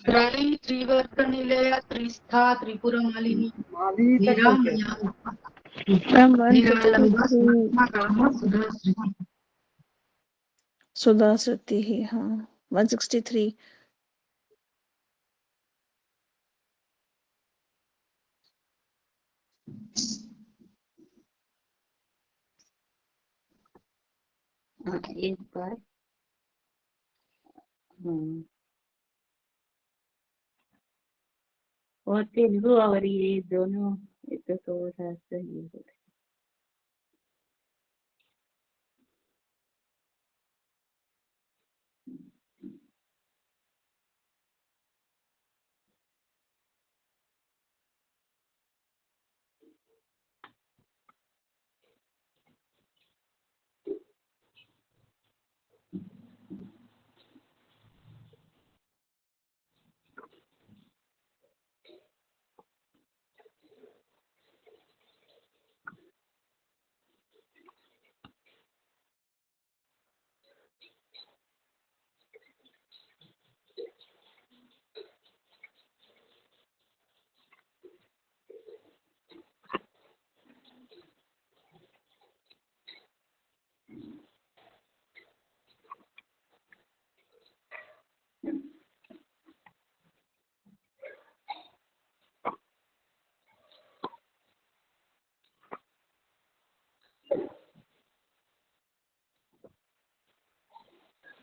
त्रयी त्रिवर्गनिलय त्रिस्था त्रिपुरमालिनी निरामया सुधा श्रुति ही। हाँ 163। एक बार और तेलुगु और ये दोनों तो थोड़ा सही है।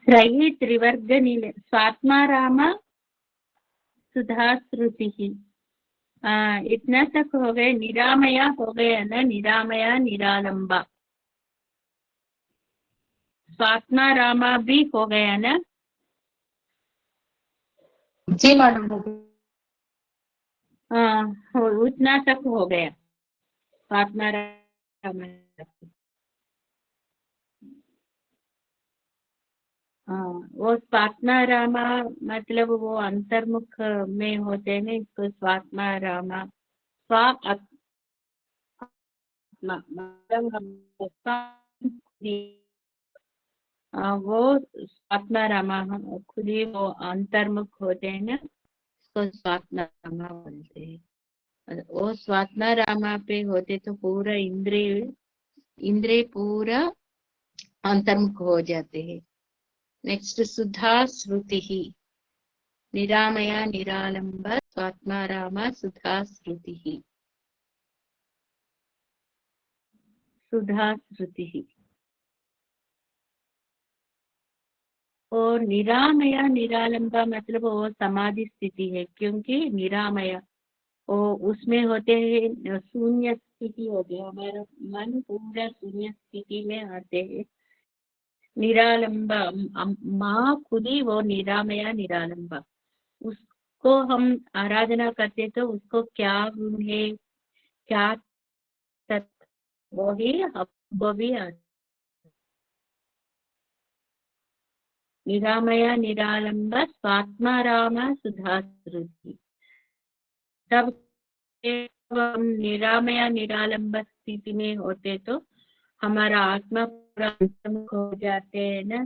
त्रयी त्रिवर्गनिलय स्वात्माराम सुधा श्रुति। इतना तक हो गए। निरामया हो गया ना, निरामया निरालंबा। स्वात्मारामा भी हो गया ना। जी मैडम हो गया। उतना तक हो गया स्वात्मारामा। वो स्वात्मारामा मतलब वो अंतर्मुख में होते हैं, इसको स्वात्मारामा। स्वा वो स्वात्मारामा खुद ही वो अंतर्मुख होते हैं ना, उसको स्वात्मारामा बोलते हैं। वो स्वात्मारामा पे होते तो पूरा इंद्रिय पूरा अंतर्मुख हो जाते हैं। नेक्स्ट सुधा श्रुति ही। निरामया निरालंब स्वात्मारामा सुधा श्रुति ही। सुधा श्रुति ही। और निरामया निरालंबा मतलब वो समाधि स्थिति है, क्योंकि निरामया वो उसमें होते हैं, शून्य स्थिति होती है, हमारा मन पूरा शून्य स्थिति में आते हैं। निरालंबा माँ खुद ही वो निरामया निरालंबा, उसको हम आराधना करते तो उसको क्या गुण है, क्या वो ही वो भी निरामया निरालंब स्वात्माराम सुधा श्रुति। तब हम निरामया निरालंब स्थिति में होते तो हमारा आत्मा पूरा अंतर्मुख हो जाते हैं ना,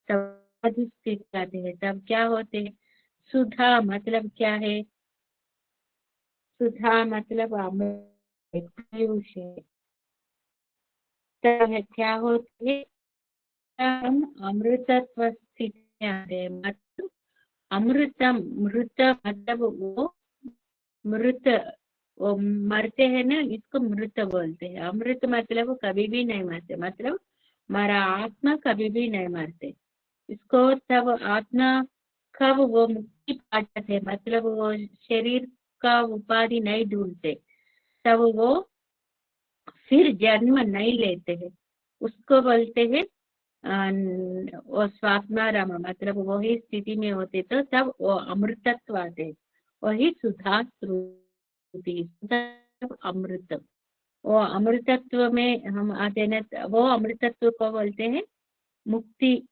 तब स्थित आते हैं। तब क्या होते हैं? सुधा मतलब क्या है? सुधा मतलब पीयूष है। तब क्या होते हैं? हम अमृतत्व स्थिति में आते हैं। मतलब अमृतम, मृत मतलब वो मृत, वो मरते हैं ना, इसको मृत बोलते हैं। अमृत मतलब वो कभी भी नहीं मरते, मतलब हमारा आत्मा कभी भी नहीं मरते। इसको तब आत्मा कब वो मुक्ति पा जाते हैं, मतलब वो शरीर का उपाधि नहीं ढूंढते, तब वो फिर जन्म नहीं लेते हैं, उसको बोलते हैं वो स्वात्माराम, मतलब वही स्थिति में होते तो तब वो अमृतत्व आते, वही सुधा श्रुति। अमृत, वो अमृतत्व में हम आते ना, वो अमृतत्व को बोलते हैं मुक्ति।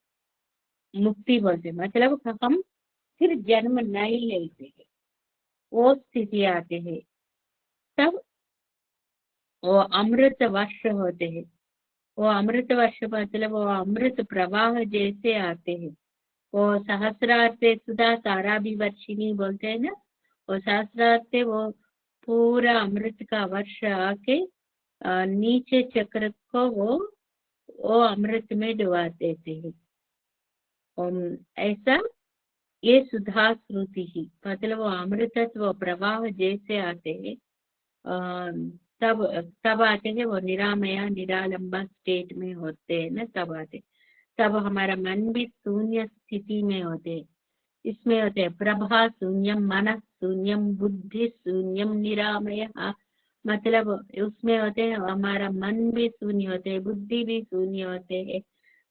मुक्ति बोलते हैं मतलब हम फिर जन्म नहीं लेते हैं, वो स्थिति आते हैं। तब वो अमृत वर्ष होते हैं। वो अमृत वर्ष मतलब वो अमृत प्रवाह जैसे आते हैं, वो सहस्रार्थे सुधा ताराभिवर्षिणी बोलते हैं ना, वो सहस्रार्थे वो पूरा अमृत का वर्ष आके नीचे चक्र को वो अमृत में डुबा देते हैं। ऐसा ये सुधा श्रुति ही, मतलब वो अमृतत्व प्रवाह जैसे आते हैं तब आते हैं, वो निरामया निरालंबा स्टेट में होते हैं ना, तब आते, तब हमारा मन भी शून्य स्थिति में होते हैं। इसमें होते हैं प्रभा शून्यम, मन शून्यम, बुद्धि शून्यम, निरामय, मतलब उसमें होते हैं हमारा मन भी शून्य होते हैं, बुद्धि भी शून्य होते हैं,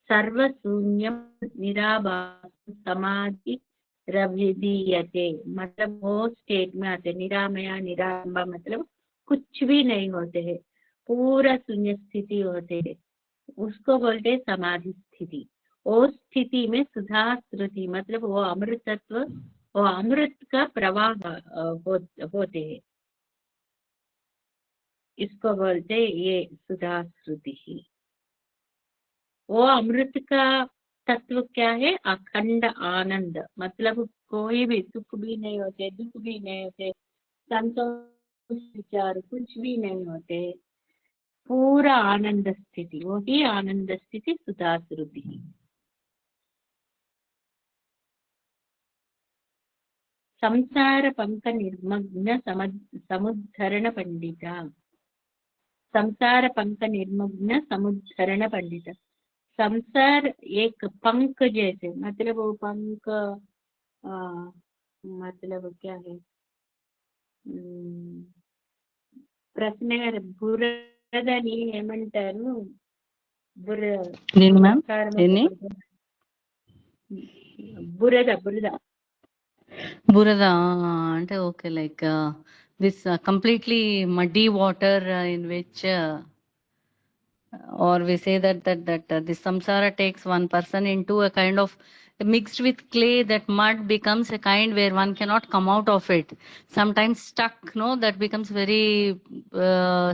सर्व शून्यम निराभास समाधि रविदीयते, मतलब वो स्टेट में आते, निरामया निरालंबा मतलब कुछ भी नहीं होते हैं, पूरा शून्य स्थिति होते है, उसको बोलते हैं समाधि स्थिति। वो स्थिति में सुधा श्रुति मतलब वो अमृतत्व, वो अमृत का प्रवाह होते हैं, इसको बोलते ये सुधा श्रुति ही। वो अमृत का तत्व क्या है? अखंड आनंद, मतलब कोई भी सुख भी नहीं होते, दुख भी नहीं होते, संतोष विचार कुछ भी नहीं होते, पूरा आनंद स्थिति, वही आनंद स्थिति सुधा श्रुति। संसार पंक निर्मग्न समुद्धरण पंडिता, संसार पंक निर्मग्न समुद्धरण पंडिता, संसार एक पंख जैसे, मतलब वो पंख मतलब क्या है, प्रश्न బురదని ఏమంటారు? బురద Burada అంటే okay, like this completely muddy water in which or we say that this samsara takes one person into a kind of mixed with clay, that mud becomes a kind where one cannot come out of it, sometimes stuck, no, that becomes very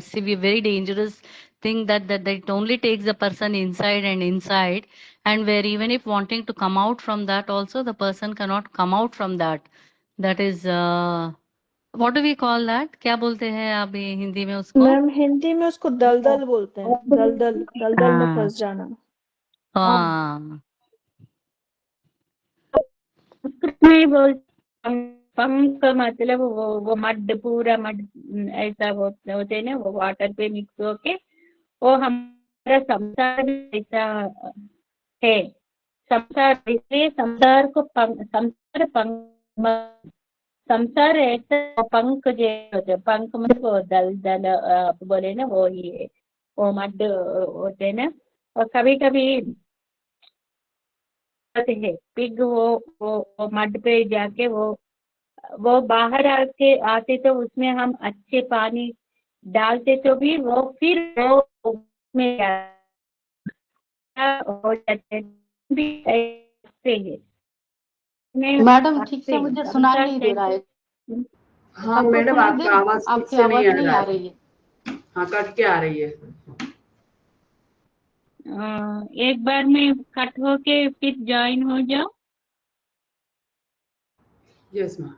severe, very dangerous thing, that it only takes the person inside and inside, and where even if wanting to come out from that also the person cannot come out from that. That is what do we call that? क्या बोलते हैं आप ये हिंदी में उसको? Ma'am Hindi में उसको दलदल बोलते हैं, दलदल, दलदल में फंस जाना। हाँ, में बोलते पंख, मतलब वो मड, पूरा मड ऐसा होते हैं ना, वो वाटर पे मिक्स होके, वो हमारा संसार भी ऐसा है, संसार, इसलिए संसार को संसार पंख, संसार ऐसा पंख जैसे होते, पंख में वो दल दल आप बोले ना, वो ही है, वो मड होते हैं ना, और कभी कभी है पिग, वो मड पे जाके वो बाहर आते तो उसमें हम अच्छे पानी डालते तो भी वो फिर वो उसमें हो जाते भी ऐसे है। मैडम ठीक से मुझे सुनाई नहीं दे रहा है। हाँ मैडम, आपका आवाज ठीक से नहीं आ रही है। हाँ, कट के आ रही है। एक बार में कट होके फिर ज्वाइन हो जाओ। Yes ma'am.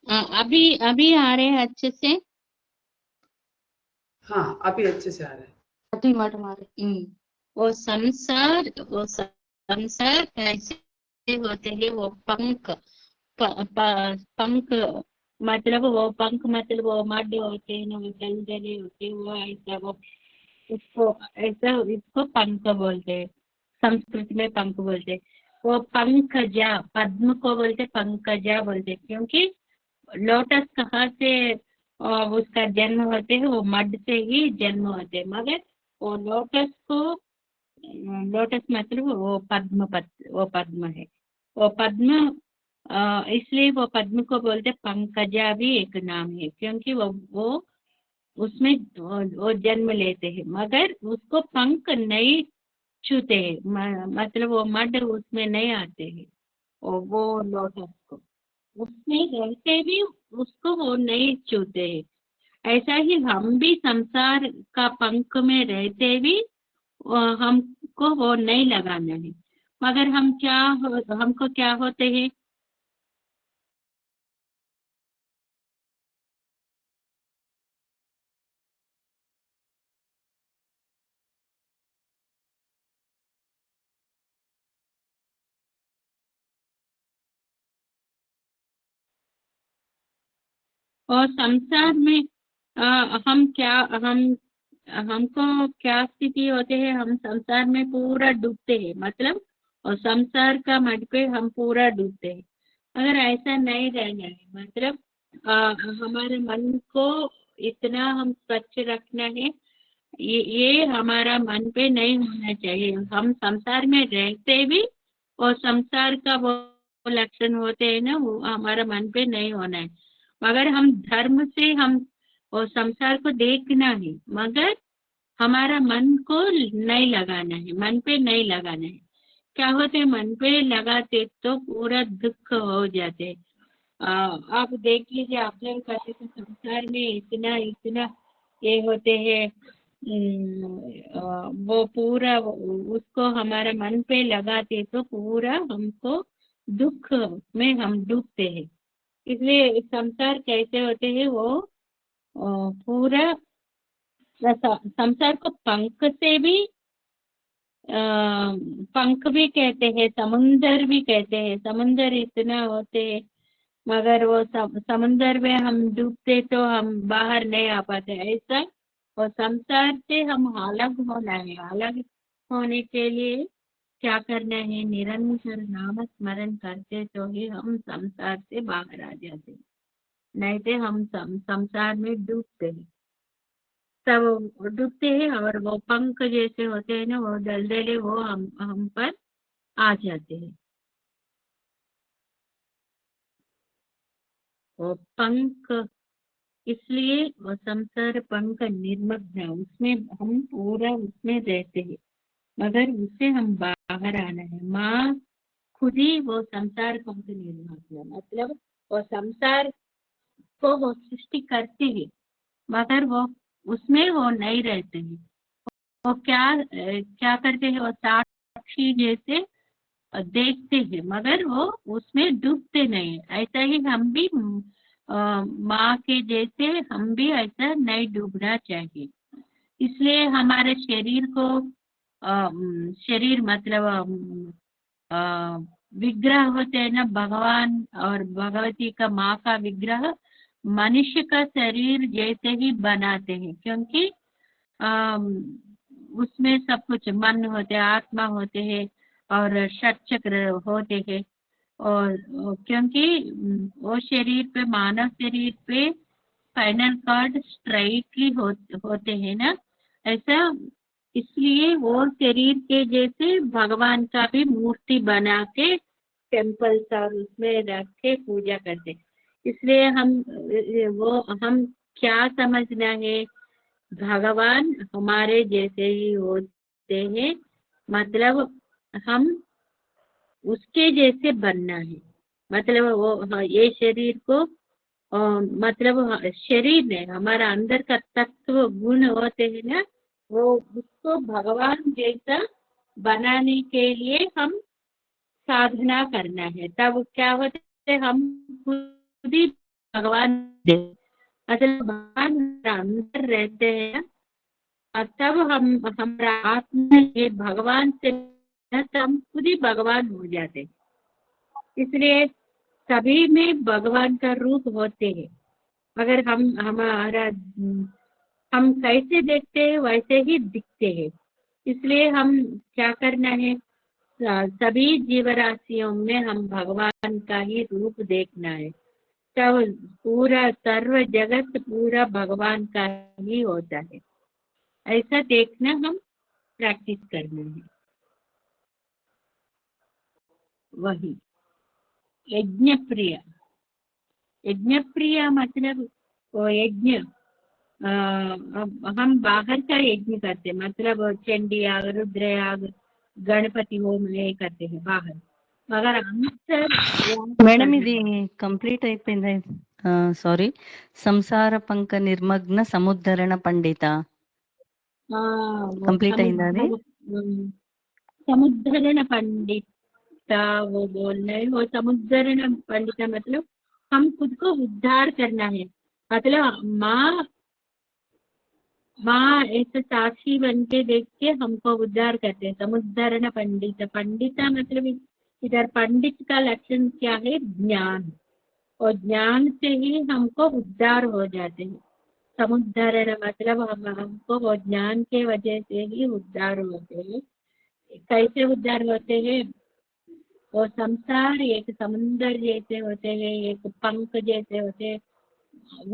अभी आ रहे हैं अच्छे से? हाँ, अभी अच्छे से आ रहे हैं। जी मैडम आ रहे। वो संसार ऐसे होते हैं, वो पंख पंख मतलब वो पंख, मतलब वो मड होते हैं ना, वो दलदले होते हैं, वो ऐसा, वो उसको ऐसा, इसको पंख बोलते हैं, संस्कृत में पंख बोलते हैं। वो पंकजा, पद्म को बोलते पंकजा बोलते, क्योंकि लोटस कहाँ से और उसका जन्म होते हैं, वो मड से ही जन्म होते हैं। मगर वो लोटस को, लोटस मतलब वो वो पद्म है, वो पद्म, इसलिए वो पद्म को बोलते पंकजा भी एक नाम है, क्योंकि वो उसमें वो जन्म लेते हैं, मगर उसको पंख नहीं छूते हैं, मतलब वो मड उसमें नहीं आते हैं, वो लोटस को उसमें रहते भी उसको वो नहीं छूते हैं। ऐसा ही हम भी संसार का पंख में रहते भी हमको वो नहीं लगाना है, मगर हमको क्या होते हैं, और संसार में हम क्या, हमको क्या स्थिति होते हैं, हम संसार में पूरा डूबते हैं, मतलब और संसार का मड पे हम पूरा डूबते हैं। अगर ऐसा नहीं रहना है, मतलब हमारे मन को इतना हम स्वच्छ रखना है, ये हमारा मन पे नहीं होना चाहिए। हम संसार में रहते भी और संसार का वो लक्षण होते हैं ना, वो हमारा मन पे नहीं होना है। मगर हम धर्म से हम और संसार को देखना है, मगर हमारा मन को नहीं लगाना है, मन पे नहीं लगाना है। क्या होते, मन पे लगाते तो पूरा दुख हो जाते। आप देख लीजिए, आप लोग कहते तो संसार में इतना इतना ये होते हैं, वो पूरा उसको हमारा मन पे लगाते तो पूरा हमको दुख में हम डूबते हैं। इसलिए संसार कैसे होते हैं, वो पूरा संसार को पंख से भी, पंख भी कहते हैं, समुंदर भी कहते हैं, समुंदर इतना होते हैं, मगर वो समुंदर में हम डूबते तो हम बाहर नहीं आ पाते ऐसा। और संसार से हम अलग होना है, अलग होने के लिए क्या करना है, निरंतर नाम स्मरण करते तो ही हम संसार से बाहर आ जाते, नहीं तो हम संसार में डूबते हैं, सब डूबते हैं। और वो पंख जैसे होते हैं ना, वो दलदले वो हम पर आ जाते हैं। वो पंख, इसलिए वो संसार पंख निर्मग्न है, उसमें हम पूरा उसमें रहते हैं, मगर उससे हम बाहर आना है। माँ खुद ही वो संसार पंख निर्मग्न, मतलब वो संसार को वो सृष्टि करते हैं, मगर वो उसमें वो नहीं रहते हैं। वो क्या करते हैं, वो साक्षी जैसे देखते हैं, मगर वो उसमें डूबते नहीं है। ऐसा ही हम भी माँ के जैसे हम भी ऐसा नहीं डूबना चाहिए। इसलिए हमारे शरीर को शरीर मतलब विग्रह होते हैं ना, भगवान और भगवती का माँ का विग्रह मनुष्य का शरीर जैसे ही बनाते हैं, क्योंकि उसमें सब कुछ मन होते हैं, आत्मा होते हैं और षट चक्र होते हैं। और क्योंकि वो शरीर पे, मानव शरीर पे स्पाइनल कॉर्ड स्ट्राइटली होते हैं ना, ऐसा। इसलिए वो शरीर के जैसे भगवान का भी मूर्ति बना के टेम्पल्स और उसमें रख के पूजा करते। इसलिए हम क्या समझना है, भगवान हमारे जैसे ही होते हैं, मतलब हम उसके जैसे बनना है। मतलब वो ये शरीर को मतलब शरीर में हमारा अंदर का तत्व गुण होते हैं ना, वो उसको भगवान जैसा बनाने के लिए हम साधना करना है। तब क्या होते हैं, हम खुद ही भगवान मतलब भगवान हमारा अंदर रहते हैं, और तब हमारा आत्मा ये भगवान से, तो हम खुद ही भगवान हो जाते। इसलिए सभी में भगवान का रूप होते हैं, मगर हम कैसे देखते हैं वैसे ही दिखते हैं। इसलिए हम क्या करना है, सभी जीवराशियों में हम भगवान का ही रूप देखना है, सब पूरा सर्व जगत पूरा भगवान का ही होता है, ऐसा देखना हम प्रैक्टिस करना है। वही यज्ञ प्रिय, यज्ञ प्रिय मतलब वो यज्ञ हम बाहर का यज्ञ करते, मतलब चंडी याग, रुद्र याग, गणपति होम ये करते हैं बाहर, मगर अंतर మేడం ఇది కంప్లీట్ అయిపోయింది. సారీ, సంసార పంక నిర్మగ్న సముద్ధరణ పండిత కంప్లీట్ అయిందా అది? समुद्धरण पंडिता वो बोल रहे, वो समुद्धरण पंडिता मतलब हम खुद को उद्धार करना है, मतलब माँ ऐसे साक्षी बन के देख के हमको उद्धार करते हैं। समुद्धरण पंडित, पंडिता मतलब इधर पंडित का लक्षण क्या है? ज्ञान, और ज्ञान से ही हमको उद्धार हो जाते हैं। समुद्धरण मतलब हमको वो ज्ञान के वजह से ही उद्धार होते हैं। कैसे उद्धार होते हैं? वो संसार एक समुद्र जैसे होते हैं, एक पंख जैसे होते हैं,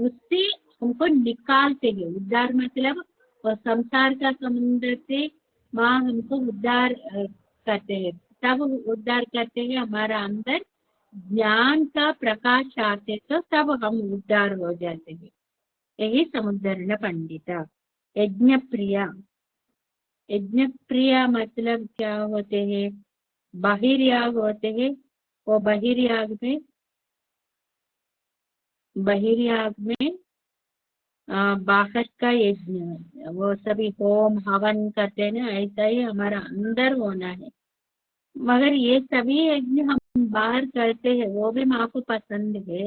उससे हमको निकालते हैं। उद्धार मतलब वो संसार का समुद्र से माँ हमको उद्धार करते हैं, तब उद्धार करते हैं। हमारा अंदर ज्ञान का प्रकाश आते तो तब हम उद्धार हो जाते हैं। यही समुद्धरण पंडिता। यज्ञ प्रिया, यज्ञ प्रिया मतलब क्या होते हैं? बहिर्याग होते हैं, वो बहिर्याग में बाहर का यज्ञ, वो सभी होम हवन करते हैं ना, ऐसा ही हमारा अंदर होना है। मगर ये सभी यज्ञ हम बाहर करते हैं, वो भी माँ को पसंद है,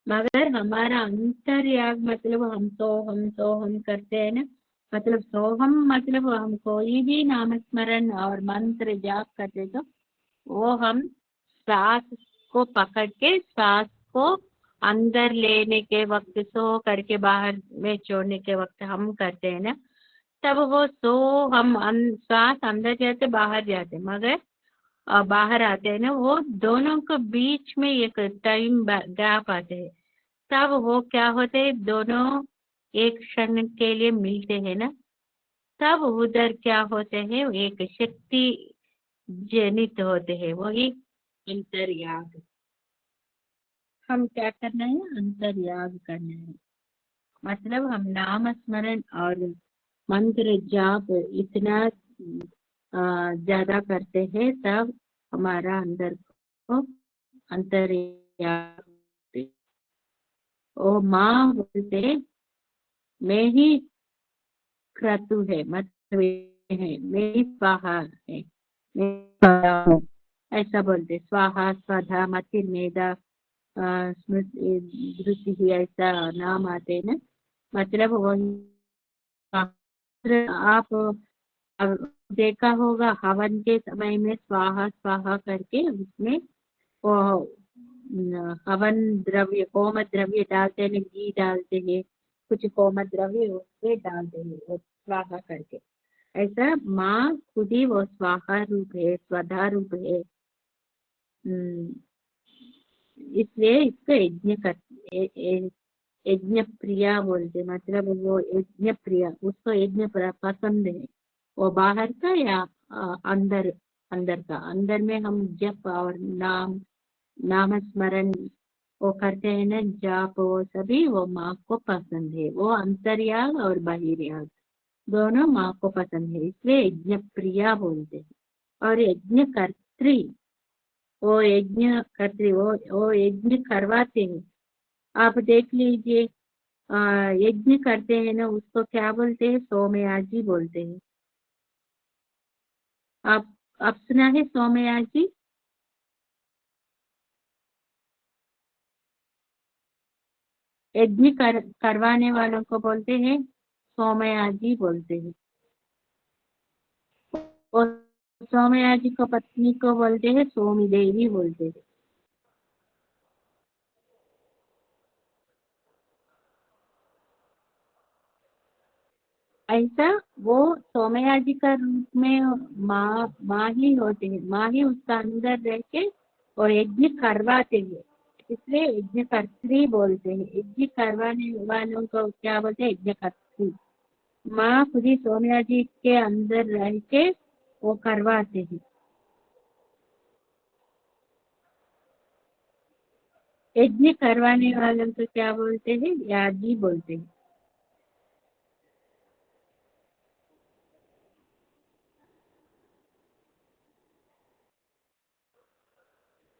मगर हमारा अंतर्याग मतलब हम करते हैं ना, मतलब सोहम मतलब हम कोई भी नामस्मरण और मंत्र जाप करते तो वो हम श्वास को पकड़ के श्वास को अंदर लेने के वक्त, सो करके बाहर में छोड़ने के वक्त हम करते हैं ना, तब वो सो हम श्वास अंदर जाते बाहर जाते, मगर बाहर आते हैं ना, वो दोनों के बीच में एक टाइम गैप आते हैं, तब वो क्या होते हैं? दोनों एक क्षण के लिए मिलते हैं ना, तब उधर क्या होते हैं? एक शक्ति जनित होते हैं, वही अंतर्याग। हम क्या करना है? अंतर्याग करना है, मतलब हम नाम स्मरण और मंत्र जाप इतना ज्यादा करते हैं, तब हमारा अंदर को अंतर्याग। ओ माँ बोलते मैं ही क्रतु है, मतलब है मैं ही स्वाहा है, मैं स्वाहा हूँ, ऐसा बोलते। स्वाहा, स्वधा, मति, मेधा, स्मृति, धृति ही ऐसा नाम आते हैं ना, मतलब वही। आप देखा होगा हवन के समय में स्वाहा स्वाहा करके उसमें वो हवन द्रव्य, होम द्रव्य डालते हैं, घी डालते हैं, कुछ होम द्रव्य उसमें डालते हैं वो स्वाहा करके। ऐसा माँ खुद ही वो स्वाहा रूप है, स्वधा रूप है, इसलिए इसको यज्ञ प्रिया बोलते, मतलब वो यज्ञ प्रिया, उसको यज्ञ पसंद है, वो बाहर का या अंदर का। अंदर में हम जप और नाम स्मरण वो करते हैं ना, जाप, वो सभी वो माँ को पसंद है। वो अंतर्याग और बहिर्याग दोनों माँ को पसंद है, इसलिए यज्ञ प्रिया बोलते हैं। और यज्ञ कर्त्री, वो यज्ञ कर्त्री, वो यज्ञ करवाते हैं। आप देख लीजिए, यज्ञ करते हैं ना, उसको क्या बोलते हैं? सोमयाजी बोलते हैं। आप सुना है सोमयाजी? यज्ञ करवाने वालों को बोलते हैं सोमयाजी बोलते हैं। और सोमयाजी को पत्नी को बोलते हैं सोमी देवी बोलते हैं। ऐसा वो सोमयाजी का रूप में माँ ही होते हैं, माँ ही उसका अंदर रह के और यज्ञ करवाते हैं। इसलिए यज्ञकर्त्री बोलते हैं। यज्ञ करवाने वालों को क्या बोलते हैं? यज्ञकर्त्री। माँ खुद ही सोमया जी के अंदर रह के वो करवाते हैं। यज्ञ करवाने वालों को क्या बोलते हैं? याजी बोलते हैं।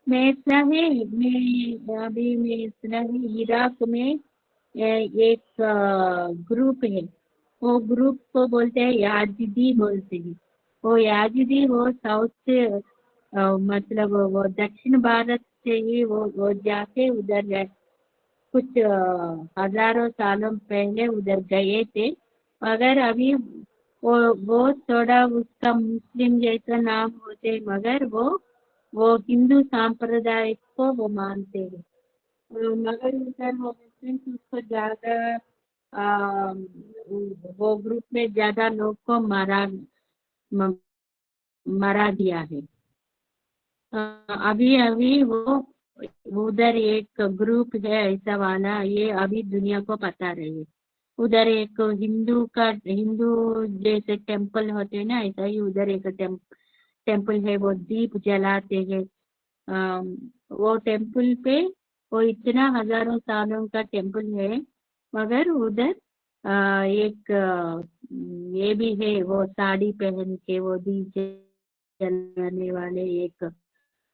मैं सुना है, मैं सुना है इराक में एक ग्रुप है, वो ग्रुप को बोलते हैं याजिदी बोलते हैं। वो याजिदी वो साउथ से मतलब वो दक्षिण भारत से ही वो जाके उधर कुछ हजारों सालों पहले उधर गए थे, मगर अभी वो थोड़ा उसका मुस्लिम जैसा नाम होते, मगर वो हिंदू सांप्रदाय को वो मानते हैं। मगर उधर वो मुस्लिम उसको ज्यादा वो ग्रुप में ज्यादा लोग को मरा दिया है। अभी अभी वो उधर एक ग्रुप है ऐसा वाला, ये अभी दुनिया को पता रही है। उधर एक हिंदू जैसे टेम्पल होते हैं ना, ऐसा ही उधर एक टेम्पल है, वो दीप जलाते हैं। वो टेम्पल पे वो इतना हजारों सालों का टेम्पल है, मगर उधर एक ये भी है, वो साड़ी पहन के वो दीप जलाने वाले एक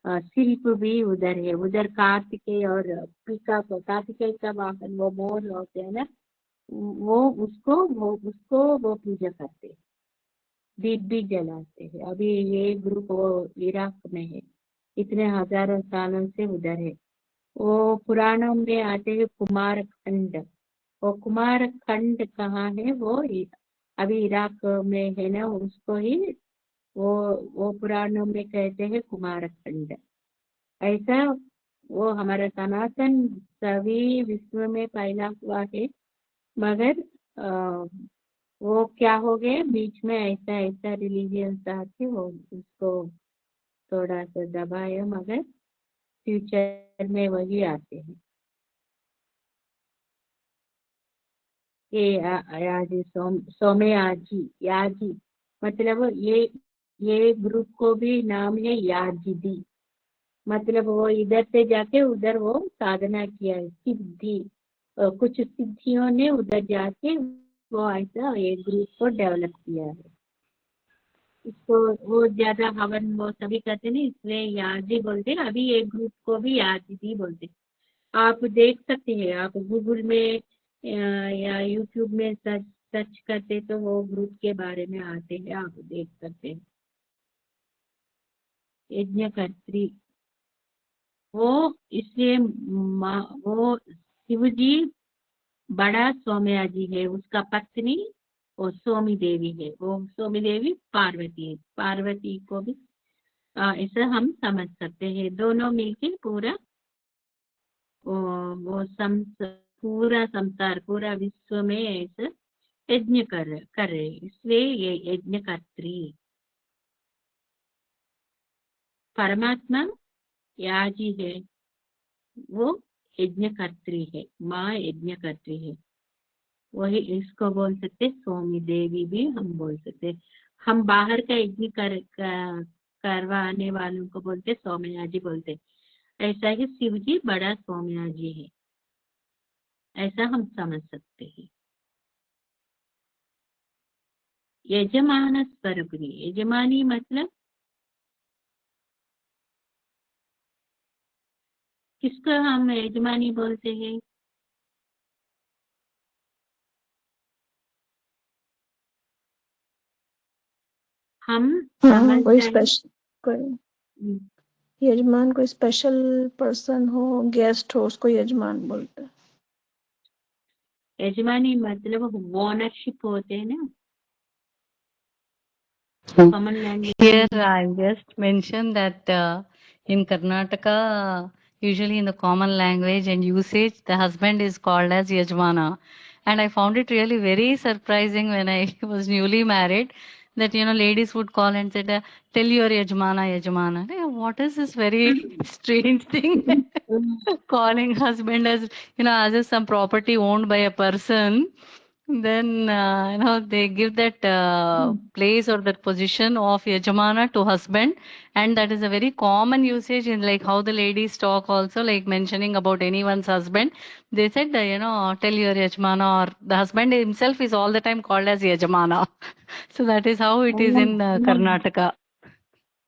शिल्प भी उधर है। उधर कार्तिकेय और कार्तिकेय का वाहन वो मोर होते हैं ना, वो पूजा करते हैं, दीप भी जलाते हैं। अभी ये ग्रुप वो इराक में है, इतने हजारों सालों से उधर है। वो पुराणों में आते हैं कुमार खंड। वो कुमार खंड कहाँ है? वो अभी इराक में है ना, उसको ही वो पुराणों में कहते हैं कुमार खंड। ऐसा वो हमारा सनातन सभी विश्व में फैला हुआ है, मगर वो क्या हो गए बीच में, ऐसा ऐसा रिलीजियन आके वो उसको थोड़ा सा दबाए, मगर फ्यूचर में वही आते हैं। ये याजी याजी मतलब ये ग्रुप को भी नाम है याजिदी। मतलब वो इधर से जाके उधर वो साधना किया है, सिद्धि कुछ सिद्धियों ने उधर जाके वो ऐसा एक ग्रुप को डेवलप किया है। इसको वो ज्यादा हवन वो सभी करते नहीं, इसलिए याजी बोलते हैं। अभी एक ग्रुप को भी याजी बोलते हैं। आप देख सकते हैं, आप गूगल में या यूट्यूब में सर्च करते तो वो ग्रुप के बारे में आते हैं, आप देख सकते हैं। यज्ञकर्त्री वो इसलिए वो शिव जी बड़ा सोमया जी है, उसका पत्नी वो सोमी देवी है। वो सोमी देवी पार्वती है। पार्वती को भी ऐसा हम समझ सकते हैं। दोनों मिलके पूरा पूरा संसार पूरा विश्व में ऐसा यज्ञ कर रहे, इसलिए ये यज्ञकर्त्री। परमात्मा याजी है, वो यज्ञकर्त्री है, माँ यज्ञकर्त्री है। वही इसको बोल सकते, सोमी देवी भी हम बोल सकते। हम बाहर का यज्ञ करवाने वालों को बोलते सोमया जी बोलते। ऐसा ही शिव जी बड़ा सोमया जी है, ऐसा हम समझ सकते हैं। यजमान स्वरूपनी, यजमानी मतलब किसको हम यजमानी बोलते हैं? हम समझ कोई जाए। स्पेशल यजमान कोई स्पेशल पर्सन हो, गेस्ट हो, उसको यजमान बोलते हैं। यजमानी मतलब ओनरशिप होते हैं ना, common language. Here I'll just mention that in Karnataka, usually in the common language and usage, the husband is called as Yajmana. And I found it really very surprising when I was newly married that ladies would call and said, tell your yajmana. What is this very strange thing? Calling husband as as if some property owned by a person. Then they give that place or that position of yajamana to husband, and that is a very common usage in like how the ladies talk also, like mentioning about anyone's husband. They said tell your yajamana, or the husband himself is all the time called as yajamana. So that is how it is in Karnataka.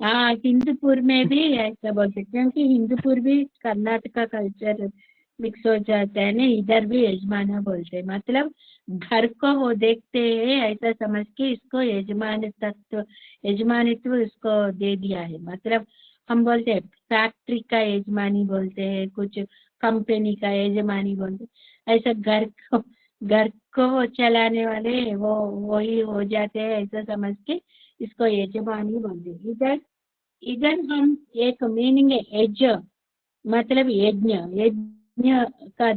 हाँ, हिंदूपुर में भी ऐसा बोलते हैं, क्योंकि हिंदूपुर भी Karnataka culture mix हो जाता है ना, इधर भी यजमाना बोलते हैं, मतलब घर को वो देखते हैं ऐसा समझ के इसको यजमानित्व इसको दे दिया है। मतलब हम बोलते हैं फैक्ट्री का यजमानी बोलते हैं, कुछ कंपनी का यजमानी बोलते हैं, ऐसा घर को चलाने वाले वो वही हो जाते हैं ऐसा समझ के इसको यजमानी बोलते हैं। इधर हम एक मीनिंग है यज, मतलब यज्ञ का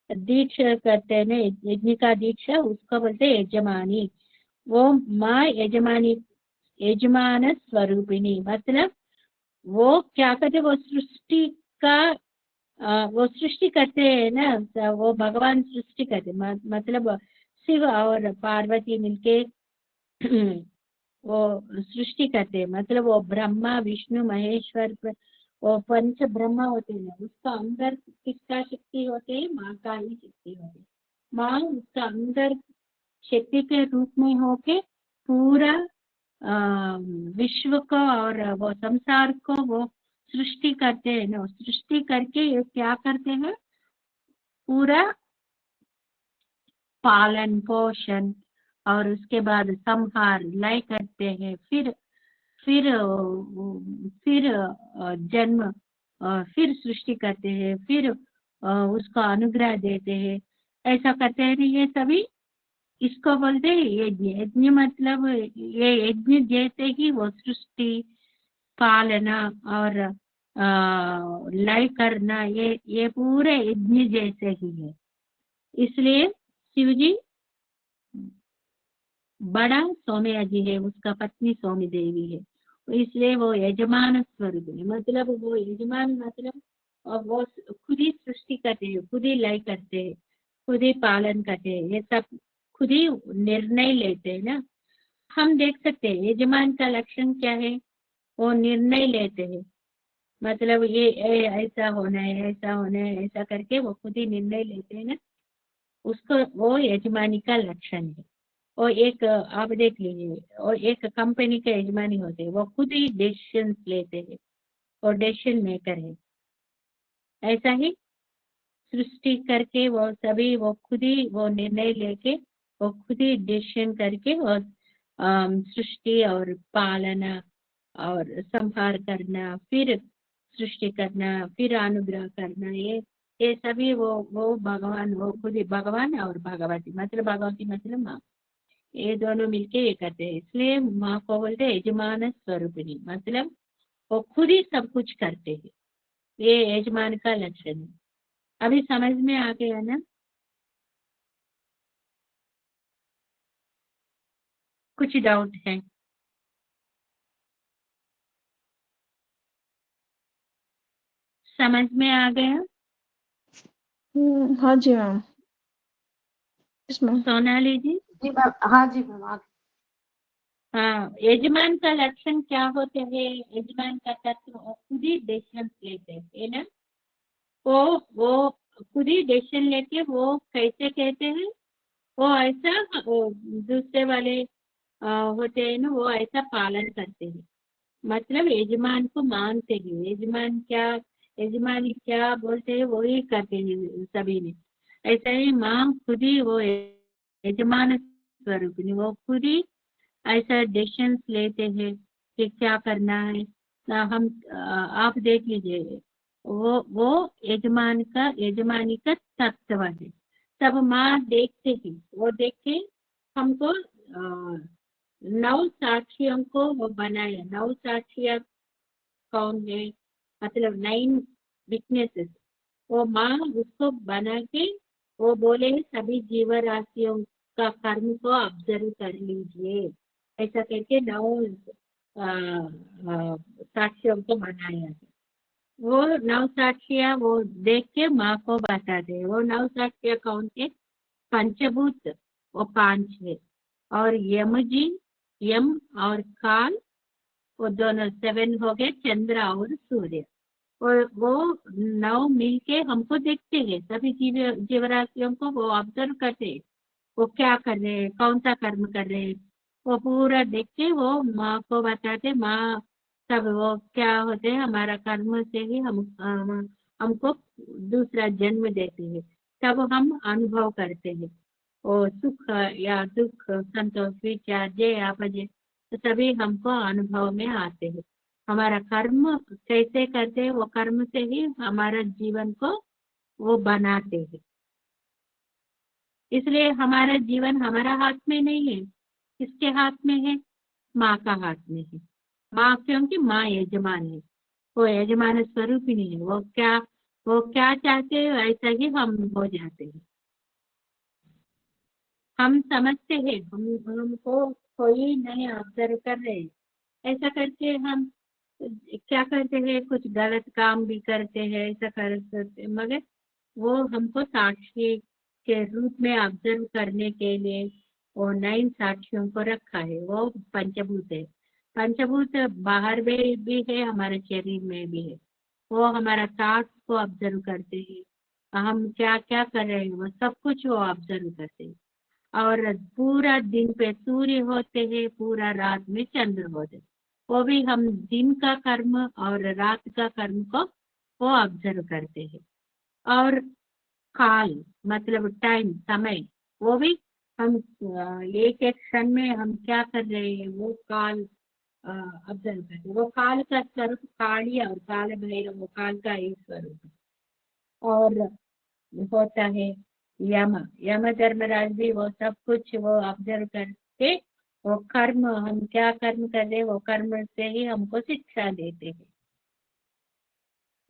दीक्षा करते हैं ना, यज्ञ का दीक्षा उसको बोलते हैं यजमानी। वो माँ यजमान स्वरूपिणी, मतलब वो क्या करते, वो सृष्टि करते हैं ना, वो भगवान सृष्टि करते, मतलब शिव और पार्वती मिलके वो सृष्टि करते हैं, मतलब वो ब्रह्मा विष्णु महेश्वर वो पंच ब्रह्मा होते हैं, उसका अंदर किसका शक्ति होते है, माँ का ही शक्ति होती है। माँ उसका अंदर शक्ति के रूप में होके पूरा विश्व को और वो संसार को वो सृष्टि करते हैं ना, सृष्टि करके ये क्या करते हैं, पूरा पालन पोषण और उसके बाद संहार लय करते हैं, फिर जन्म, फिर सृष्टि करते हैं, फिर उसको अनुग्रह देते हैं, ऐसा करते हैं। ये सभी इसको बोलते हैं यज्ञ। यज्ञ मतलब ये यज्ञ जैसे ही वो सृष्टि पालना और लय करना, ये पूरे यज्ञ जैसे ही है। इसलिए शिव जी बड़ा सौम्या जी है, उसका पत्नी सौम्य देवी है, इसलिए वो यजमान स्वरूप है। मतलब वो यजमान मतलब वो खुद ही सृष्टि करते हैं, खुद ही लय करते हैं, खुद ही पालन करते हैं, ये सब खुद ही निर्णय लेते हैं ना। हम देख सकते हैं यजमान का लक्षण क्या है, वो निर्णय लेते हैं, मतलब ये ऐसा होना है, ऐसा होना है, ऐसा करके वो खुद ही निर्णय लेते हैं ना, उसको वो यजमानी का लक्षण है। और एक आप देख लीजिए, और एक कंपनी के यजमानी होते हैं, वो खुद ही डिसीजन लेते हैं और डिसीजन मेकर है। ऐसा ही सृष्टि करके वो सभी वो खुद ही वो निर्णय लेके वो खुद ही डिसीजन करके वो सृष्टि और पालना और संहार करना, फिर सृष्टि करना, फिर अनुग्रह करना, ये सभी वो भगवान, वो खुद ही भगवान और भगवती, मतलब भगवती मतलब माँ, ये दोनों मिलके ये करते हैं। इसलिए माँ को बोलते हैं यजमान स्वरूपिणी, मतलब वो खुद ही सब कुछ करते हैं, ये यजमान का लक्षण है। अभी समझ में आ गया ना? कुछ डाउट है? समझ में आ गया? हाँ जी मैम। सोनाली जी? जी मैम, हाँ जी मैम। हाँ, यजमान का लक्षण क्या होते हैं? यजमान का तत्व खुद ही डिसीजन लेते हैं ना, वो खुद ही डिसीजन लेके वो कैसे कहते हैं, वो ऐसा दूसरे वाले होते हैं ना, वो ऐसा पालन करते हैं, मतलब यजमान को मानते हैं। यजमानी क्या बोलते हैं वही करते हैं सभी ने। ऐसा ही माँ खुद ही वो यजमान स्वरूपिणी, वो खुद ही ऐसा डिसीजन लेते हैं कि क्या करना है। हम आप देख लीजिए, वो यजमानी का तत्व है। सब माँ देखते ही, वो देख के हमको 9 साक्षियों को वो बनाया। 9 साक्षियाँ कौन है, मतलब 9 विटनेसेस, वो माँ उसको बना के वो बोले सभी जीव राशियों का कर्म को ऑब्जर्व कर लीजिए, ऐसा करके 9 साक्षियों को बनाया है। वो 9 साक्षियां वो देख के माँ को बताते हैं। वो 9 साक्षियां कौन थे? पंचभूत वो 5 है, और यम और काल वो दोनों 7 हो गए, चंद्र और सूर्य। और वो 9 मिलके हमको देखते हैं, सभी जीवराशियों को वो ऑब्जर्व करते हैं, वो क्या कर रहे हैं, कौन सा कर्म कर रहे हैं, वो पूरा देख के वो माँ को बताते। माँ सब वो क्या होते हैं, हमारा कर्म से ही हमको दूसरा जन्म देते हैं, तब हम अनुभव करते हैं वो सुख या दुख, संतोष, विचार, जय अपजय, तो सभी हमको अनुभव में आते हैं। हमारा कर्म कैसे करते हैं, वो कर्म से ही हमारा जीवन को वो बनाते हैं। इसलिए हमारा जीवन हमारा हाथ में नहीं है, किसके हाथ में है? माँ का हाथ में है। माँ, क्योंकि माँ यजमान है, वो यजमान स्वरूप ही नहीं है। वो क्या चाहते हैं ऐसा ही हम हो जाते हैं। हम समझते हैं हमको कोई नहीं ऑब्जर्व कर रहे हैं, ऐसा करके हम क्या करते हैं, कुछ गलत काम भी करते हैं, ऐसा करते, मगर वो हमको साक्षी के रूप में ऑब्जर्व करने के लिए वो 9 साक्षियों को रखा है। वो पंचभूत है। पंचभूत बाहर में भी है, हमारे शरीर में भी है। वो हमारा थॉट्स को ऑब्जर्व करते हैं, हम क्या क्या कर रहे हैं, वो सब कुछ वो ऑब्जर्व करते हैं। और पूरा दिन पे सूर्य होते हैं, पूरा रात में चंद्र होते हैं, वो भी हम दिन का कर्म और रात का कर्म को वो ऑब्जर्व करते हैं। और काल मतलब टाइम, समय, वो भी हम एक एक क्षण में हम क्या कर रहे हैं, वो काल ऑब्जर्व करते हैं। वो काल का स्वरूप काली और काल भैरव, वो काल का एक स्वरूप है। और होता है यम धर्मराज भी वो सब कुछ वो ऑब्जर्व करके वो कर्म, हम क्या कर्म कर रहे हैं, वो कर्म से ही हमको शिक्षा देते हैं।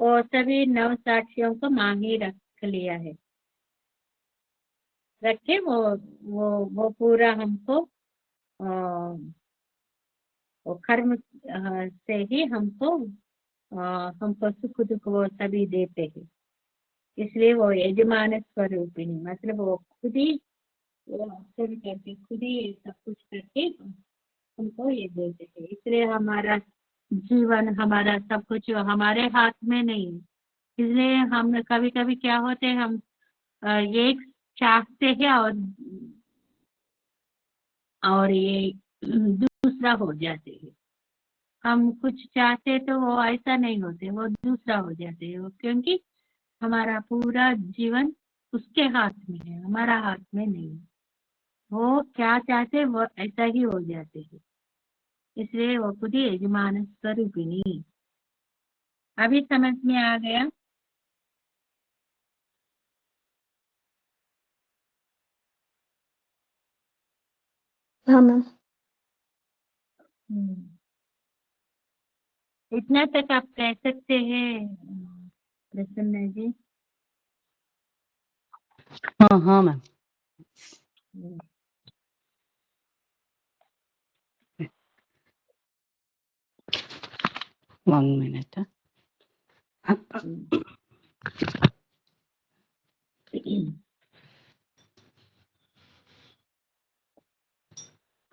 वो सभी 9 साक्षियों को माँ ही रख लिया है, रखे वो पूरा हमको वो कर्म से ही हमको सुख दुख वो सभी देते हैं। इसलिए वो यजमान स्वरूपिणी, मतलब वो खुद ही वो ऑब्जर्व करके खुद ही सब कुछ करके हमको ये देते हैं। इसलिए हमारा जीवन, हमारा सब कुछ हमारे हाथ में नहीं है। इसलिए हम कभी कभी क्या होते हैं, हम ये चाहते हैं और ये दूसरा हो जाते हैं। हम कुछ चाहते तो वो ऐसा नहीं होते, वो दूसरा हो जाते हैं, क्योंकि हमारा पूरा जीवन उसके हाथ में है, हमारा हाथ में नहीं है। वो क्या चाहते वो ऐसा ही हो जाते हैं। इसलिए वो खुद ही यजमान स्वरूपिणी। अभी समझ में आ गया? हाँ मैम। इतना तक आप कह सकते हैं प्रसन्ना जी? हाँ हाँ मैम। One minute.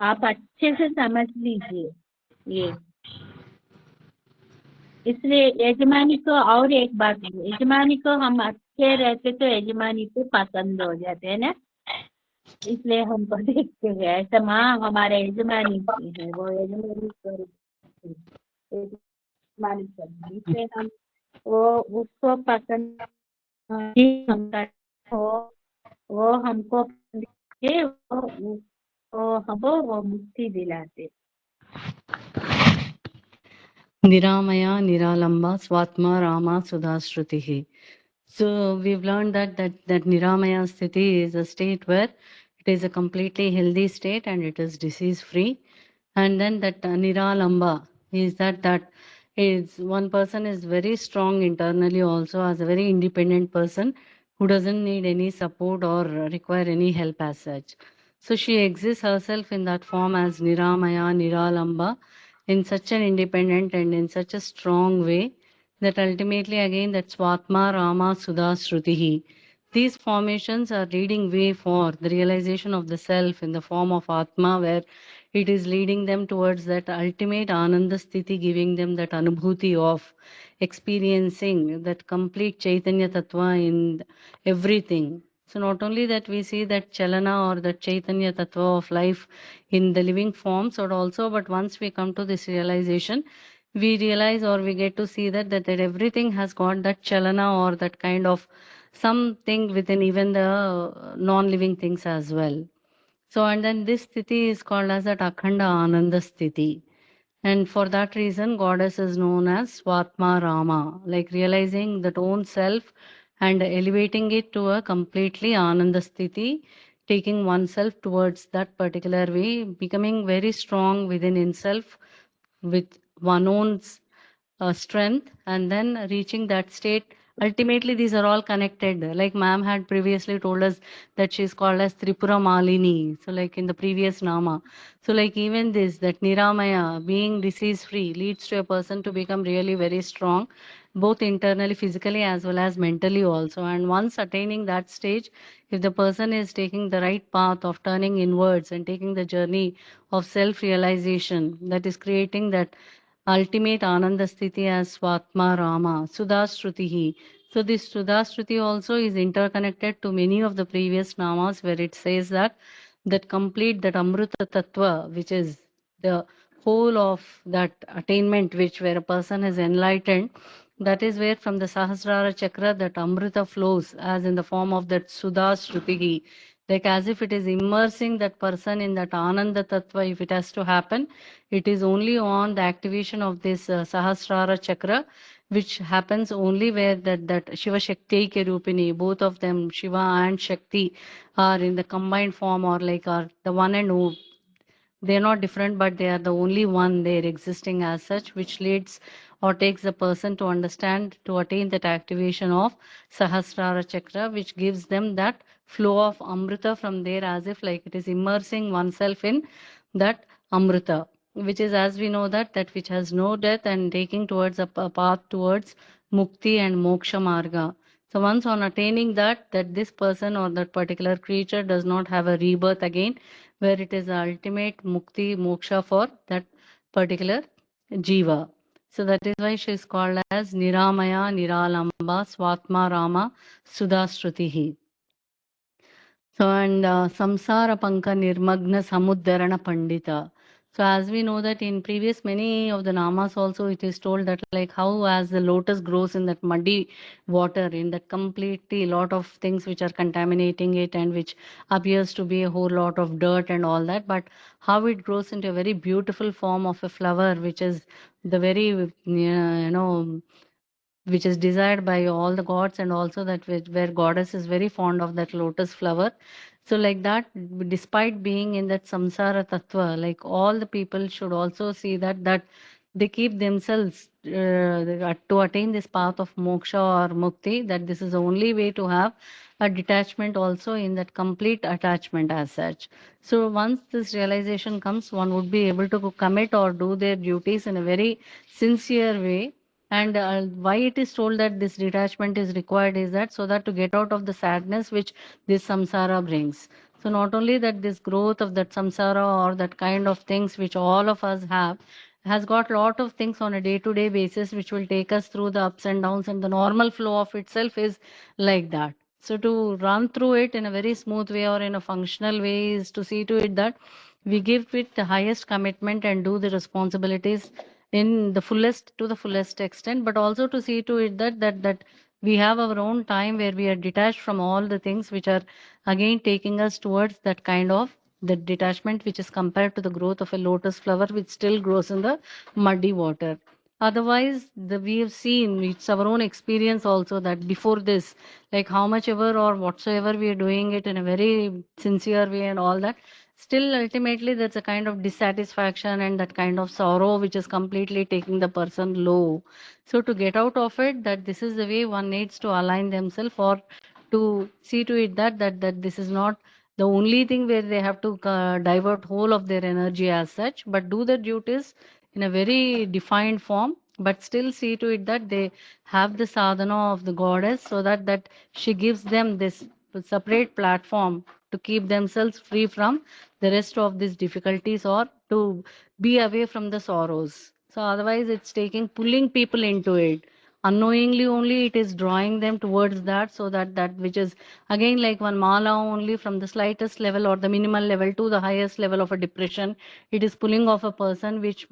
आप अच्छे से समझ लीजिए ये। इसलिए यजमानी को, और एक बात है, यजमानी को हम अच्छे रहते तो यजमानी को पसंद हो जाते हैं ना, इसलिए हमको देखते हैं ऐसा। माँ हमारे यजमानी है, वो यजमानी यजमानी स्वरूप, इसलिए हम वो उसको पसंद हम करते हो, वो हमको के वो हमको वो मुक्ति दिलाते। Niramaya, Niralamba, Swatma, Rama, Sudhashrutihi. So we've learned that Niramaya Sthiti is a state where it is a completely healthy state and it is disease free. And then that Niralamba is that is one person is very strong internally also, as a very independent person who doesn't need any support or require any help as such. So she exists herself in that form as Niramaya, Niralamba, in such an independent and in such a strong way that ultimately again that Swatma, Rama, Sudha, Shrutihi. These formations are leading way for the realization of the self in the form of Atma, where it is leading them towards that ultimate Ananda Sthiti, giving them that Anubhuti of experiencing that complete Chaitanya Tattva in everything. So not only that we see that Chalana or that Chaitanya Tattva of life in the living forms, but also, but once we come to this realization, we realize or we get to see that everything has got that Chalana or that kind of something within even the non-living things as well. So, and then this sthiti is called as that Akhanda Ananda sthiti. And for that reason, goddess is known as Swatma Rama, like realizing that own self and elevating it to a completely Ananda sthiti, taking oneself towards that particular way, becoming very strong within himself with one own strength, and then reaching that state. Ultimately these are all connected, like ma'am had previously told us that she's called as Tripura Malini, so like in the previous nama. So like even this, that Niramaya, being disease free, leads to a person to become really very strong, both internally, physically, as well as mentally also. And once attaining that stage, if the person is taking the right path of turning inwards and taking the journey of self realization, that is creating that ultimate Ananda Sthiti as Swatma Rama, Sudhastrutihi. So this Sudhastruti also is interconnected to many of the previous namas, where it says that complete that Amrita Tattva, which is the whole of that attainment, which where a person is enlightened, that is where from the Sahasrara Chakra that Amrita flows as in the form of that Sudhastrutihi, like as if it is immersing that person in that Ananda Tattva. If it has to happen, it is only on the activation of this Sahasrara Chakra, which happens only where that Shiva Shakti Kerupini, both of them, Shiva and Shakti, are in the combined form, or like are the one and they're not different, but they are the only one there existing as such, which leads or takes the person to understand, to attain that activation of Sahasrara Chakra, which gives them that flow of Amrita from there, as if like it is immersing oneself in that Amrita, which is, as we know, that which has no death and taking towards a path towards Mukti and Moksha Marga. So once on attaining that this person or that particular creature does not have a rebirth again, where it is the ultimate mukti, moksha for that particular jiva. So that is why she is called as Niramaya, Niralamba, Swatma Rama, Sudhastrutihi. So and Samsara Panka Nirmagna Samuddarana Pandita. So as we know that in previous many of the namas also it is told that like how as the lotus grows in that muddy water, in that completely lot of things which are contaminating it and which appears to be a whole lot of dirt and all that, but how it grows into a very beautiful form of a flower, which is the very which is desired by all the gods, and also that where goddess is very fond of that lotus flower. So like that, despite being in that samsara tattva, like all the people should also see that they keep themselves to attain this path of moksha or mukti, that this is the only way to have a detachment also in that complete attachment as such. So once this realization comes, one would be able to commit or do their duties in a very sincere way. And why it is told that this detachment is required is that so that to get out of the sadness which this samsara brings. So not only that this growth of that samsara or that kind of things which all of us have has got lot of things on a day-to-day basis which will take us through the ups and downs, and the normal flow of itself is like that. So to run through it in a very smooth way or in a functional way is to see to it that we give it the highest commitment and do the responsibilities in the fullest to the fullest extent, but also to see to it that we have our own time where we are detached from all the things which are again taking us towards that kind of the detachment which is compared to the growth of a lotus flower which still grows in the muddy water. Otherwise, we have seen, it's our own experience also, that before this, like how much ever or whatsoever we are doing it in a very sincere way and all that, still ultimately there's a kind of dissatisfaction and that kind of sorrow which is completely taking the person low. So to get out of it, that this is the way one needs to align themselves, or to see to it that this is not The only thing where they have to divert whole of their energy as such, but do their duties in a very defined form, but still see to it that they have the sadhana of the goddess, so that she gives them this separate platform to keep themselves free from the rest of these difficulties, or to be away from the sorrows. So otherwise it's pulling people into it. Unknowingly only it is drawing them towards that, so that which is again like one mala only, from the slightest level or the minimal level to the highest level of a depression, it is pulling off a person which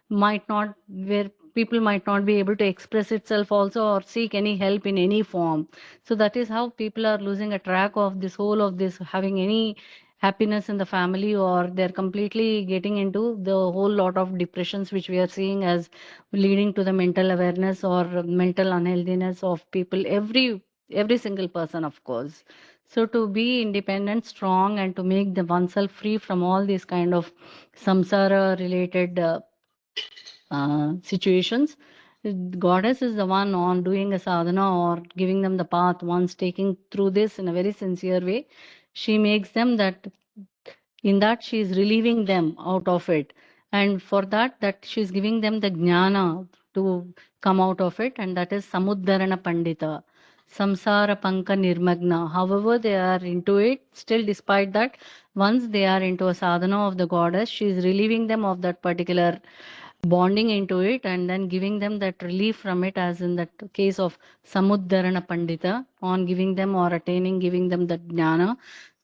might not, where people might not be able to express itself also or seek any help in any form. So that is how people are losing a track of this whole of this, having any happiness in the family, or they're completely getting into the whole lot of depressions which we are seeing as leading to the mental awareness or mental unhealthiness of people, every single person, of course. So to be independent, strong, and to make the oneself free from all these kind of samsara related situations, goddess is the one on doing a sadhana or giving them the path. Once taking through this in a very sincere way, she makes them that, in that she is relieving them out of it, and for that she is giving them the jnana to come out of it, and that is samuddarana pandita, samsara panka nirmagna. However they are into it, still despite that, once they are into a sadhana of the goddess, she is relieving them of that particular bonding into it, and then giving them that relief from it, as in that case of samuddarana pandita, on giving them or attaining, giving them that jnana,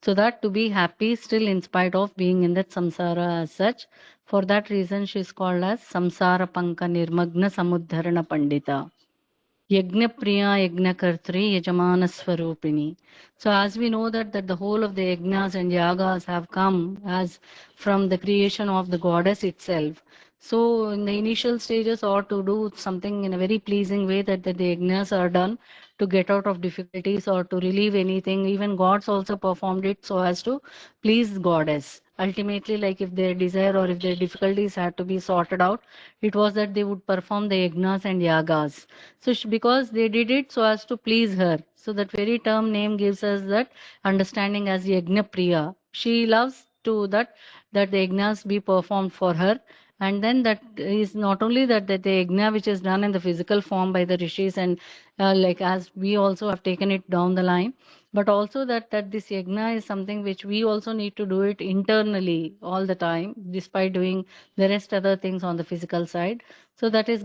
so that to be happy still in spite of being in that samsara as such. For that reason she is called as samsara panka nirmagna samuddarana pandita. Yajna Priya, Yajna Kartri, Yajamana Swarupini. So as we know that the whole of the yajnas and yagas have come as from the creation of the goddess itself. So in the initial stages, or to do something in a very pleasing way, that the yajnas are done to get out of difficulties or to relieve anything. Even gods also performed it so as to please goddess. Ultimately, like if their desire or if their difficulties had to be sorted out, it was that they would perform the yajnas and yagas. So because they did it so as to please her. So that very term name gives us that understanding as Yajna Priya. She loves to that the yajnas be performed for her. And then that is not only that the yajna which is done in the physical form by the rishis, and like as we also have taken it down the line, but also that this yajna is something which we also need to do it internally all the time, despite doing the rest other things on the physical side. So that is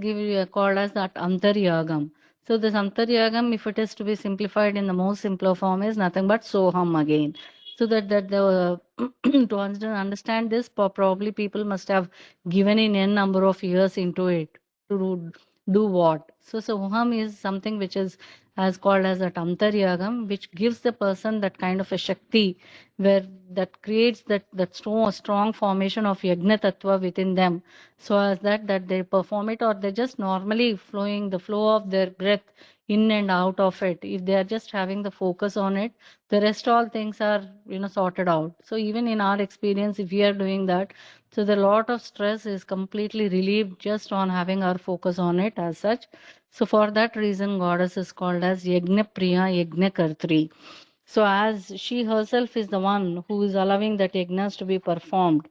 called as that antaryagam. So this antaryagam, if it is to be simplified in the most simpler form, is nothing but soham again. So that the to understand this, probably people must have given in n number of years into it to do what. So soham is something which is as called as a antaryagam, which gives the person that kind of a shakti, where that creates that strong formation of yajna tattva within them, so as that they perform it, or they're just normally flowing the flow of their breath in and out of it. If they are just having the focus on it, the rest all things are sorted out. So even in our experience, if we are doing that, so the lot of stress is completely relieved just on having our focus on it as such. So for that reason, goddess is called as Yajna Priya, Yajna Kartri. So as she herself is the one who is allowing that yajnas to be performed,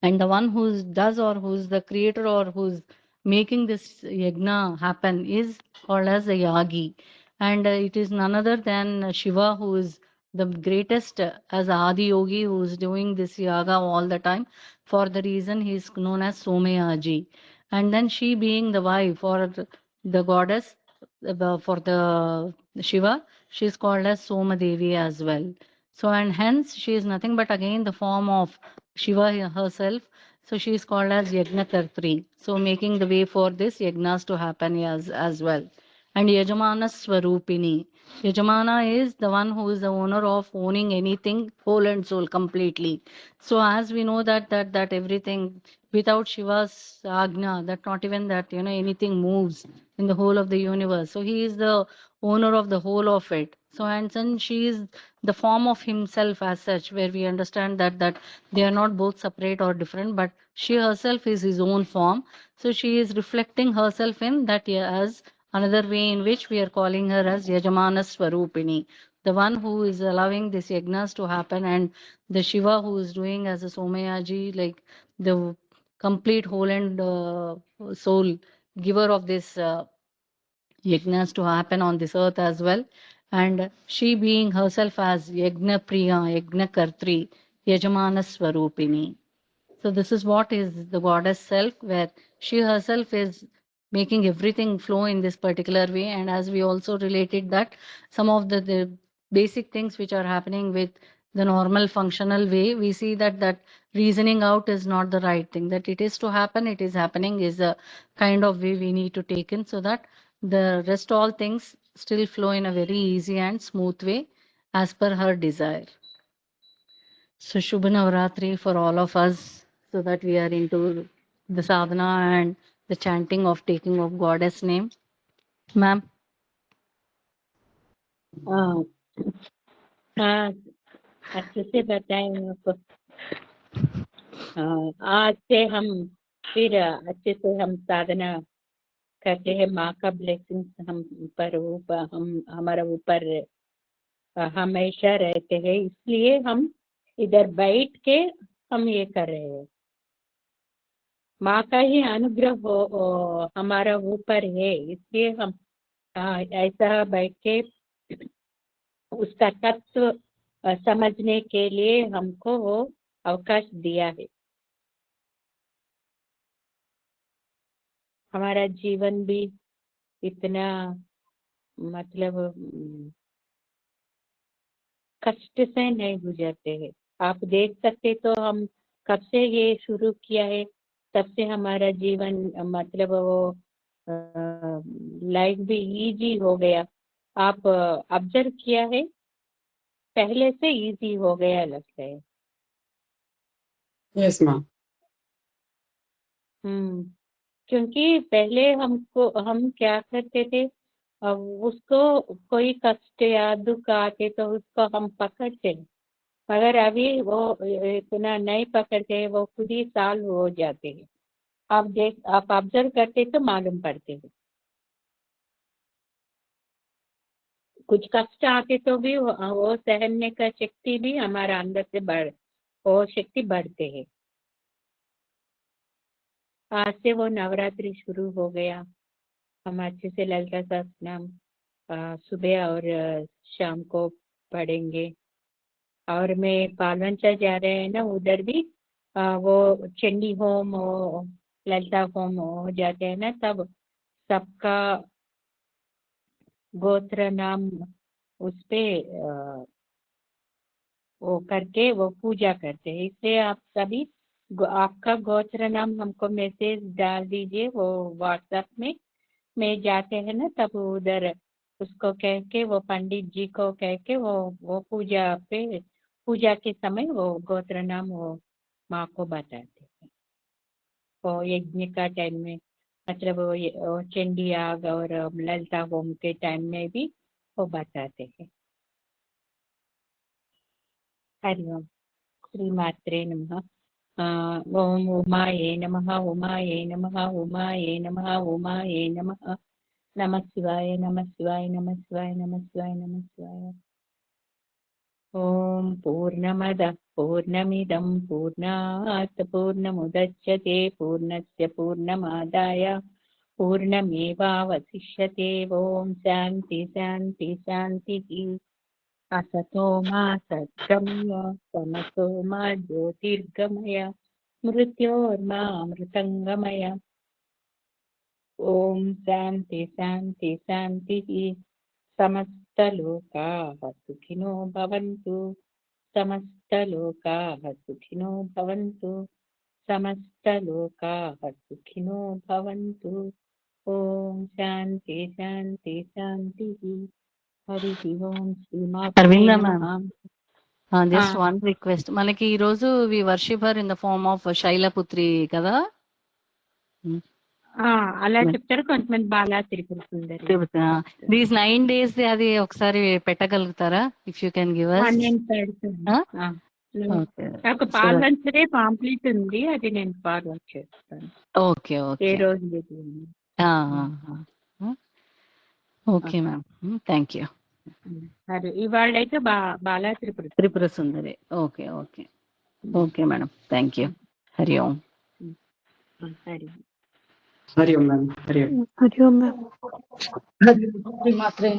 and the one who does, or who's the creator, or who's making this yajna happen, is called as the yagi. And it is none other than Shiva, who is the greatest as Adi Yogi, who is doing this yaga all the time. For the reason he is known as Somayaji. And then she, being the wife or the goddess for the Shiva, she is called as Soma Devi as well. So and hence she is nothing but again the form of Shiva herself. So she is called as Yajna Kartri. So making the way for this yajnas to happen as well. And Yajamana Swarupini. Yajamana is the one who is the owner of owning anything whole and soul completely. So as we know that everything without Shiva's Agna, that not even that anything moves in the whole of the universe. So he is the owner of the whole of it. So and then she is the form of himself as such, where we understand that they are not both separate or different, but she herself is his own form. So she is reflecting herself in that as another way in which we are calling her as Yajamana Swarupini, the one who is allowing this yagnas to happen, and the Shiva who is doing as a Somayaji, like the complete whole and soul giver of this yagnas to happen on this earth as well. And she being herself as Yagna Priya, Yagna Kartri, Yajamana Swarupini. So this is what is the goddess self, where she herself is making everything flow in this particular way. And as we also related that some of the basic things which are happening with the normal functional way, we see that reasoning out is not the right thing. That it is to happen, it is happening is a kind of way we need to take in, so that the rest all things still flow in a very easy and smooth way as per her desire. So Shubha Navratri for all of us, so that we are into the sadhana and the chanting of taking of goddess name. Ma'am. अच्छे से बताएं आपको। आज से हम फिर अच्छे से हम साधना करते हैं। माँ का ब्लेसिंग्स हम पर हम हमारा ऊपर हमेशा रहते हैं, इसलिए हम इधर बैठ के हम ये कर रहे हैं। माँ का ही अनुग्रह हमारा ऊपर है, इसलिए हम ऐसा बैठ के उसका तत्व समझने के लिए हमको वो अवकाश दिया है। हमारा जीवन भी इतना मतलब कष्ट से नहीं गुजरते हैं। आप देख सकते तो हम कब से ये शुरू किया है, तब से हमारा जीवन मतलब वो लाइफ भी इजी हो गया। आप ऑब्जर्व किया है, पहले से इजी हो गया लगता है। Yes ma'am. क्योंकि पहले हम क्या करते थे, उसको कोई कष्ट या दुख आते तो उसको हम पकड़ते, मगर अभी वो इतना नहीं पकड़ते, वो खुद ही सॉल्व हो जाते हैं। आप ऑब्जर्व करते तो मालूम पड़ते हैं। कुछ कष्ट आते तो भी वो सहने का शक्ति भी हमारा अंदर से वो शक्ति बढ़ते है। आज से वो नवरात्रि शुरू हो गया। हम अच्छे से ललिता सहस्त्रनाम सुबह और शाम को पढ़ेंगे। और मैं पालवंचा जा रहे हैं ना, उधर भी वो चंडी होम और ललिता होम हो जाते हैं ना, तब सबका गोत्र नाम उस पे वो करके वो पूजा करते हैं। इसलिए आप सभी आपका गोत्र नाम हमको मैसेज डाल दीजिए, वो व्हाट्सएप में जाते हैं ना, तब उधर उसको कह के वो पंडित जी को कह के वो पूजा के समय वो गोत्र नाम वो माँ को बताते हैं। वो यज्ञ का टाइम में मतलब वो चंडी याग और ललिता होम के टाइम में भी वो बताते हैं। हरिओम। श्री मात्रे नमः। ओम उमाये नमः, उमाये नमः, उमाये नमः, उमाये नमः। नमः शिवाय, नमः शिवाय, नमः शिवाय, नमः शिवाय, नमः शिवाय। ओम पूर्णमदः पूर्णमिदं पूर्णात् पूर्णमुदच्यते पूर्णस्य पूर्णमादाय पूर्णमेवावशिष्यते। ओम शांति शांति शांतिः। असतो मा सद्गमय, तमसो मा ज्योतिर्गमय, मृत्योर्मा अमृतंगमय। ओम शांति शांति शांतिः। समस्तलोकाः सुखिनो भवन्तु, समस्तलोकाः सुखिनो भवन्तु, समस्तलोकाः सुखिनो भवन्तु। ओम शांति शांति शांतिः। हरि ओम श्रीमात्रे Arvinda नमः। ma'am, just one request. మనకి ఈ రోజు we worship her in the form of Shailaputri కదా. అలా చెప్తారు కొంతమంది, బాలా త్రిపుర సుందరి. These 9 days అది ఒకసారి పెట్టగలుగుతారా? If you can give us. నేను పెడతాను. నాకు పాల్వంచరే పాంప్లెట్ ఉంది, అది నేను ఫార్వర్డ్ చేస్తాను. Okay okay. ఏ రోజు ఓకే మ్యామ్, థ్యాంక్ యూ. అది ఇవాళైతే Bala Tripura. Tripura Sundari. Okay okay okay madam, thank you. Hari Om. సరే. హరి ఓం మ్యామ్. హరి ఓం. హరి ఓం మ్యామ్. మాత్రమే